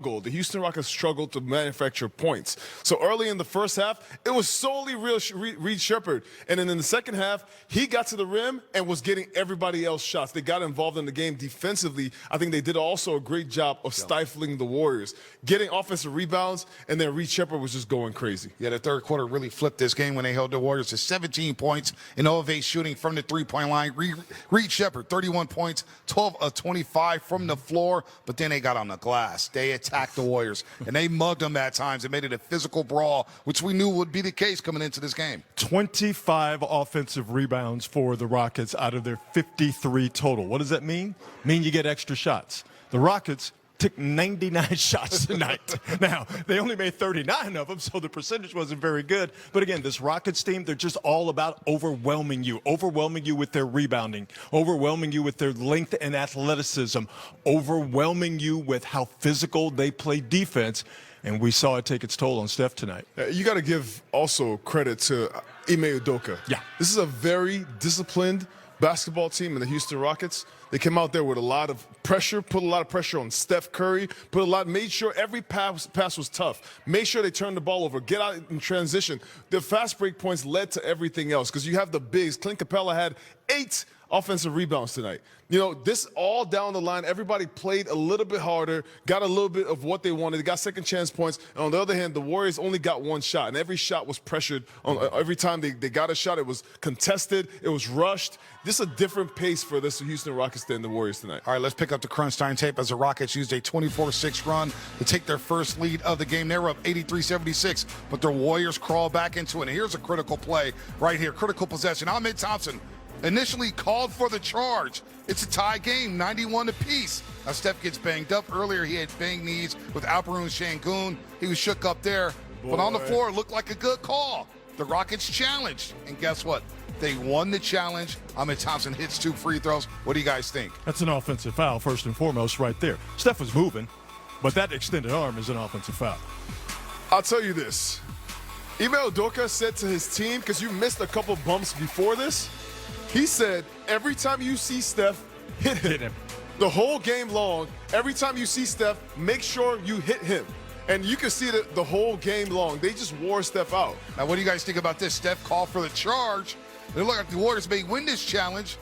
The Houston Rockets struggled to manufacture points. So early in the first half, it was solely Reed Sheppard. And then in the second half, he got to the rim and was getting everybody else shots. They got involved in the game defensively. I think they did also a great job of stifling the Warriors, getting offensive rebounds, and then Reed Sheppard was just going crazy. Yeah, the third quarter really flipped this game when they held the Warriors to 17 points and 0 of 8 shooting from the three-point line. Reed Sheppard, 31 points, 12 of 25 from the floor, but then they got on the glass. They attacked the Warriors, and they mugged them at times and made it a physical brawl, which we knew would be the case coming into this game. 25 offensive rebounds for the Rockets out of their 53 total. What does that mean? Mean you get extra shots. The Rockets took 99 shots tonight. Now, they only made 39 of them, so the percentage wasn't very good. But again, this Rockets team, they're just all about overwhelming you with their rebounding, overwhelming you with their length and athleticism, overwhelming you with how physical they play defense. And we saw it take its toll on Steph tonight. You got to give also credit to Ime Udoka. Yeah. This is a very disciplined basketball team in the Houston Rockets. They came out there with a lot of pressure, put a lot of pressure on Steph Curry, made sure every pass was tough, made sure they turned the ball over, get out in transition. The fast break points led to everything else because you have the bigs. Clint Capella had 8 offensive rebounds tonight. You know, this all down the line, everybody played a little bit harder, got a little bit of what they wanted. They got second chance points. And on the other hand, the Warriors only got one shot, and every shot was pressured. Every time they got a shot, it was contested, it was rushed. This is a different pace for this Houston Rockets than the Warriors tonight. All right, let's pick up the crunch time tape as the Rockets used a 24-6 run to take their first lead of the game. They were up 83-76, but their Warriors crawled back into it. And here's a critical play right here, critical possession. Ahmed Thompson initially called for the charge. It's a tie game, 91 apiece. Now Steph gets banged up. Earlier he had banged knees with Alperun Şengün. He was shook up there. But on the floor, it looked like a good call. The Rockets challenged. And guess what? They won the challenge. Ahmed Thompson hits 2 free throws. What do you guys think? That's an offensive foul, first and foremost, right there. Steph was moving, but that extended arm is an offensive foul. I'll tell you this. Ime Udoka said to his team, because you missed a couple bumps before this, he said, every time you see Steph, hit him. The whole game long, every time you see Steph, make sure you hit him. And you can see it the whole game long. They just wore Steph out. Now, what do you guys think about this? Steph called for the charge. It looked like the Warriors may win this challenge.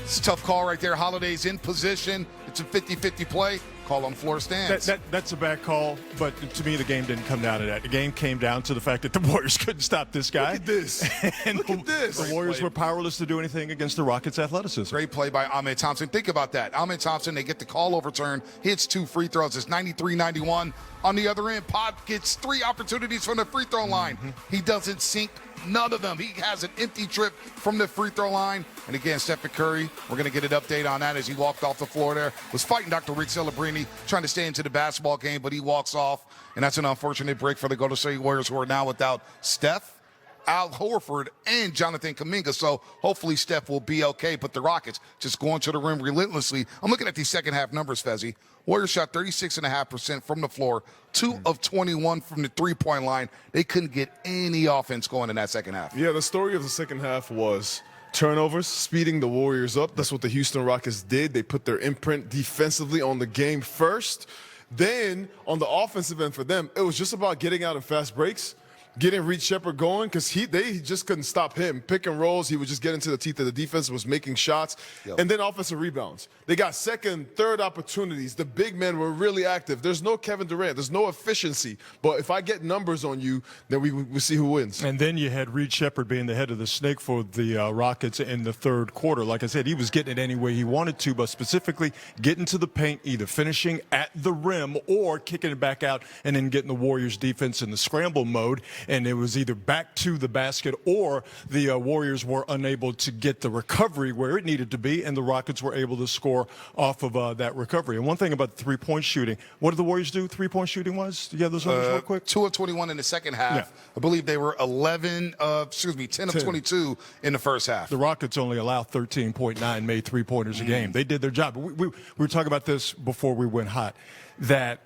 It's a tough call right there. Holiday's in position. It's a 50-50 play. Call on floor stands. That's a bad call, but to me, the game didn't come down to that. The game came down to the fact that the Warriors couldn't stop this guy. Look at this. And Look at this. The Warriors were powerless to do anything against the Rockets' athleticism. Great play by Ahmed Thompson. Think about that. Ahmed Thompson, they get the call overturned, hits 2 free throws. It's 93-91. On the other end, Pop gets 3 opportunities from the free throw line. He doesn't sink none of them. He has an empty trip from the free throw line. And again, Stephen Curry, we're going to get an update on that as he walked off the floor there. Was fighting Dr. Rick Celebrini, trying to stay into the basketball game, but he walks off. And that's an unfortunate break for the Golden State Warriors, who are now without Steph, Al Horford, and Jonathan Kuminga. So hopefully Steph will be okay. But the Rockets just going to the rim relentlessly. I'm looking at these second half numbers, Fezzi. Warriors shot 36.5% from the floor, 2 of 21 from the three-point line. They couldn't get any offense going in that second half. Yeah, the story of the second half was turnovers, speeding the Warriors up. That's what the Houston Rockets did. They put their imprint defensively on the game first. Then on the offensive end for them, it was just about getting out in fast breaks, getting Reed Sheppard going, because they just couldn't stop him. Pick and rolls, he would just get into the teeth of the defense, was making shots. And then offensive rebounds. They got second, third opportunities. The big men were really active. There's no Kevin Durant. There's no efficiency. But if I get numbers on you, then we see who wins. And then you had Reed Sheppard being the head of the snake for the Rockets in the third quarter. Like I said, he was getting it any way he wanted to, but specifically getting to the paint, either finishing at the rim or kicking it back out and then getting the Warriors defense in the scramble mode. And it was either back to the basket or the Warriors were unable to get the recovery where it needed to be, and the Rockets were able to score off of that recovery. And one thing about the three-point shooting, what did the Warriors do three-point shooting-wise? Do you have those numbers real quick? 2 of 21 in the second half. Yeah. I believe they were 10 of 22 in the first half. The Rockets only allow 13.9 made three-pointers a game. They did their job. We were talking about this before we went hot, that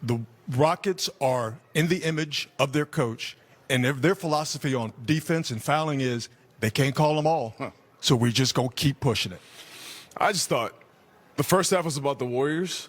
the Rockets are in the image of their coach. And their philosophy on defense and fouling is they can't call them all. So we're just going to keep pushing it. I just thought the first half was about the Warriors.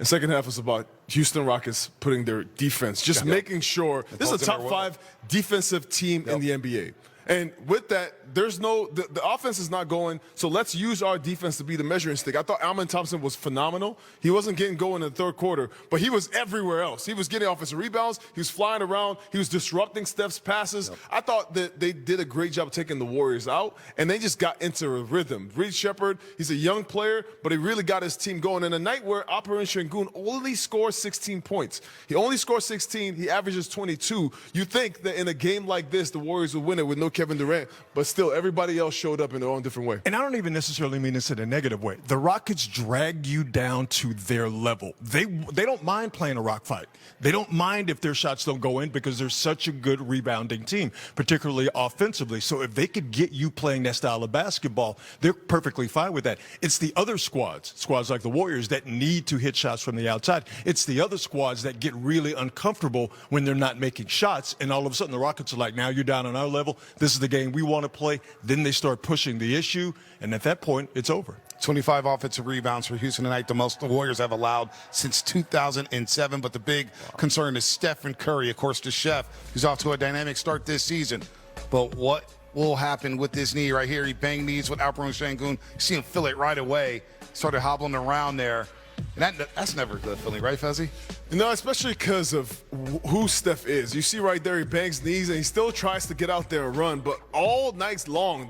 The second half was about Houston Rockets putting their defense, just making sure this is a top 5 defensive team in the NBA. And with that, there's the offense is not going, so let's use our defense to be the measuring stick. I thought Alman Thompson was phenomenal. He wasn't getting going in the third quarter, but he was everywhere else. He was getting offensive rebounds. He was flying around. He was disrupting Steph's passes. I thought that they did a great job taking the Warriors out, and they just got into a rhythm. Reed Shepherd, he's a young player, but he really got his team going. In a night where Operation Shangoon only scores 16 points. He only scores 16. He averages 22. You think that in a game like this, the Warriors would win it with no Kevin Durant, but still everybody else showed up in their own different way. And I don't even necessarily mean this in a negative way. The Rockets drag you down to their level. They don't mind playing a rock fight. They don't mind if their shots don't go in because they're such a good rebounding team, particularly offensively. So if they could get you playing that style of basketball, they're perfectly fine with that. It's the other squads like the Warriors, that need to hit shots from the outside. It's the other squads that get really uncomfortable when they're not making shots, and all of a sudden the Rockets are like, now you're down on our level. This is the game we want to play. Then they start pushing the issue, and at that point, it's over. 25 offensive rebounds for Houston tonight, the most the Warriors have allowed since 2007. But the big concern is Stephen Curry, of course, the chef, who's off to a dynamic start this season. But what will happen with this knee right here? He banged knees with Operation Shangoon. You see him feel it right away. Started hobbling around there. And that's never a good feeling, right, Fezzi? No, especially because of who Steph is. You see right there, he bangs knees, and he still tries to get out there and run. But all night long,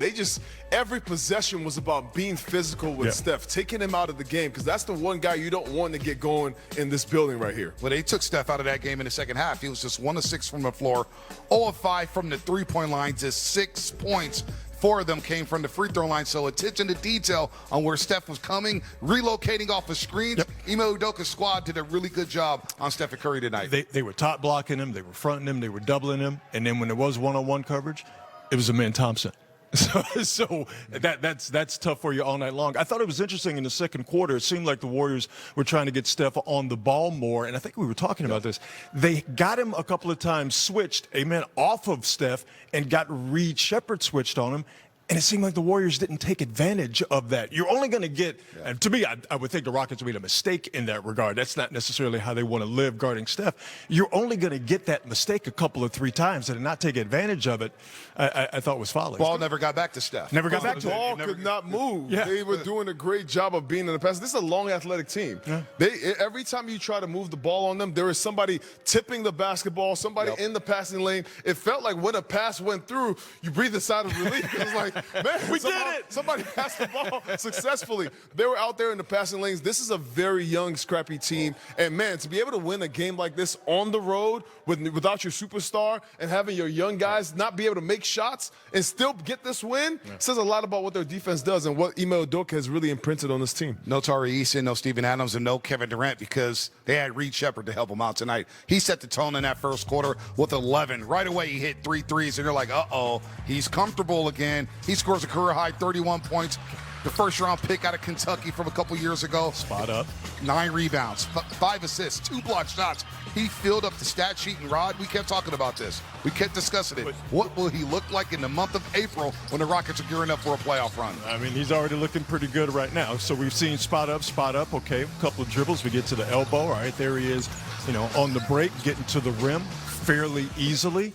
every possession was about being physical with Steph, taking him out of the game, because that's the one guy you don't want to get going in this building right here. Well, they took Steph out of that game in the second half. He was just 1 of 6 from the floor, 0 of 5 from the three-point line, just 6 points. 4 of them came from the free throw line. So attention to detail on where Steph was coming, relocating off of screens. Ime Udoka's squad did a really good job on Stephen Curry tonight. They were top blocking him, they were fronting him, they were doubling him, and then when there was one-on-one coverage, it was Amen Thompson. So that's tough for you all night long. I thought it was interesting in the second quarter. It seemed like the Warriors were trying to get Steph on the ball more, and I think we were talking about this. They got him a couple of times switched, off of Steph, and got Reed Shepherd switched on him. And it seemed like the Warriors didn't take advantage of that. You're only going to get, and to me, I would think the Rockets made a mistake in that regard. That's not necessarily how they want to live guarding Steph. You're only going to get that mistake a couple of 3 times, and to not take advantage of it, I thought was folly. Ball never got back to Steph. Never got back to the ball. it. Could not move. Yeah. They were doing a great job of being in the pass. This is a long, athletic team. Yeah. Every time you try to move the ball on them, there is somebody tipping the basketball, somebody in the passing lane. It felt like when a pass went through, you breathed a sigh of relief. It was like, man, we did it. Somebody passed the ball successfully. They were out there in the passing lanes. This is a very young, scrappy team. And, man, to be able to win a game like this on the road without your superstar and having your young guys not be able to make shots and still get this win says a lot about what their defense does and what Ime Udoka has really imprinted on this team. No Tari Eason, no Steven Adams, and no Kevin Durant because they had Reed Shepherd to help him out tonight. He set the tone in that first quarter with 11. Right away, he hit 3 threes, and you're like, uh-oh, he's comfortable again. He scores a career-high 31 points. The first-round pick out of Kentucky from a couple years ago. Spot up. 9 rebounds, 5 assists, 2 block shots. He filled up the stat sheet, and Rod, we kept talking about this. We kept discussing it. What will he look like in the month of April when the Rockets are gearing up for a playoff run? I mean, he's already looking pretty good right now. So we've seen spot up, okay, a couple of dribbles. We get to the elbow. All right, there he is, on the break, getting to the rim fairly easily.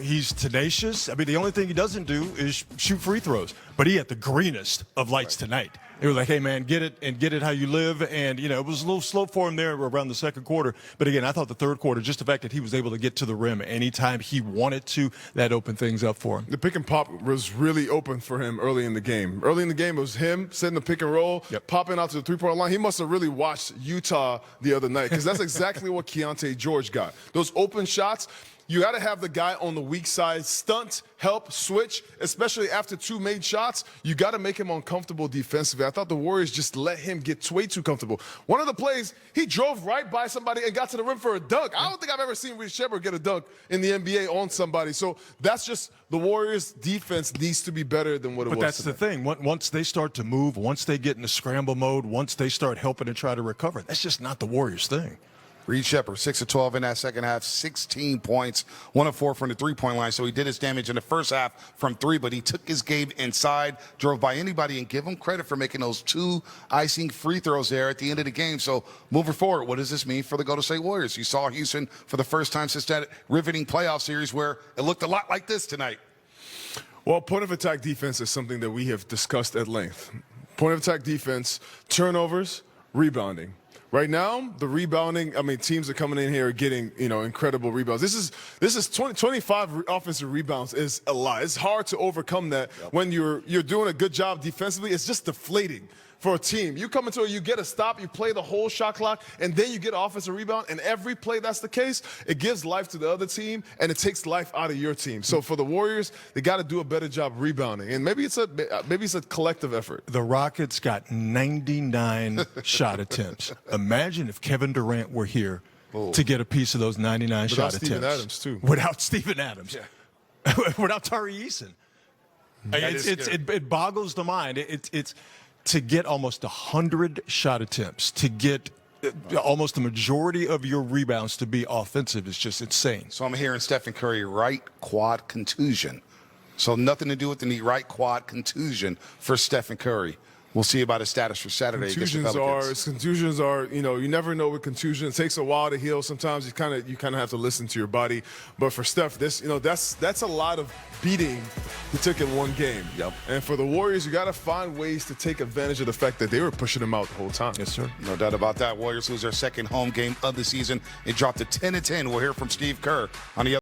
He's tenacious. I mean, the only thing he doesn't do is shoot free throws. But he had the greenest of lights tonight. It was like, hey, man, get it how you live. And, it was a little slow for him there around the second quarter. But, again, I thought the third quarter, just the fact that he was able to get to the rim anytime he wanted to, that opened things up for him. The pick and pop was really open for him early in the game. Early in the game, it was him setting the pick and roll, popping out to the three-point line. He must have really watched Utah the other night because that's exactly what Keontae George got. Those open shots. You got to have the guy on the weak side stunt, help, switch, especially after 2 made shots. You got to make him uncomfortable defensively. I thought the Warriors just let him get way too comfortable. One of the plays, he drove right by somebody and got to the rim for a dunk. I don't think I've ever seen Reed Shepherd get a dunk in the NBA on somebody. So that's just the Warriors' defense needs to be better than what it was. But that's today. the thing. Once they start to move, once they get into scramble mode, once they start helping to try to recover, that's just not the Warriors' thing. Reed Shepard, 6 of 12 in that second half, 16 points, 1 of 4 from the three-point line. So he did his damage in the first half from 3, but he took his game inside, drove by anybody, and give him credit for making those 2 icing free throws there at the end of the game. So moving forward, what does this mean for the Golden State Warriors? You saw Houston for the first time since that riveting playoff series where it looked a lot like this tonight. Well, point of attack defense is something that we have discussed at length. Point of attack defense, turnovers, rebounding. Right now, the rebounding, I mean, teams are coming in here getting, incredible rebounds. This is 25 offensive rebounds is a lot. It's hard to overcome that when you're doing a good job defensively. It's just deflating for a team. You come into it, you get a stop, you play the whole shot clock, and then you get an offensive rebound, and every play that's the case, it gives life to the other team, and it takes life out of your team. So for the Warriors, they got to do a better job rebounding, and maybe it's a collective effort. The Rockets got 99 shot attempts. Imagine if Kevin Durant were here to get a piece of those 99 shot attempts. Without Steven Adams, too. Without Steven Adams. Yeah. Without Tari Eason. It boggles the mind. It's to get almost 100 shot attempts, to get almost the majority of your rebounds to be offensive is just insane. So I'm hearing Stephen Curry, right quad contusion. So nothing to do with the knee, right quad contusion for Stephen Curry. We'll see about his status for Saturday. Contusions are, you never know with contusion. It takes a while to heal. Sometimes you kind of have to listen to your body. But for Steph, that's a lot of beating he took in one game. Yep. And for the Warriors, you got to find ways to take advantage of the fact that they were pushing him out the whole time. Yes, sir. No doubt about that. Warriors lose their second home game of the season. It dropped to 10-10. We'll hear from Steve Kerr on the other.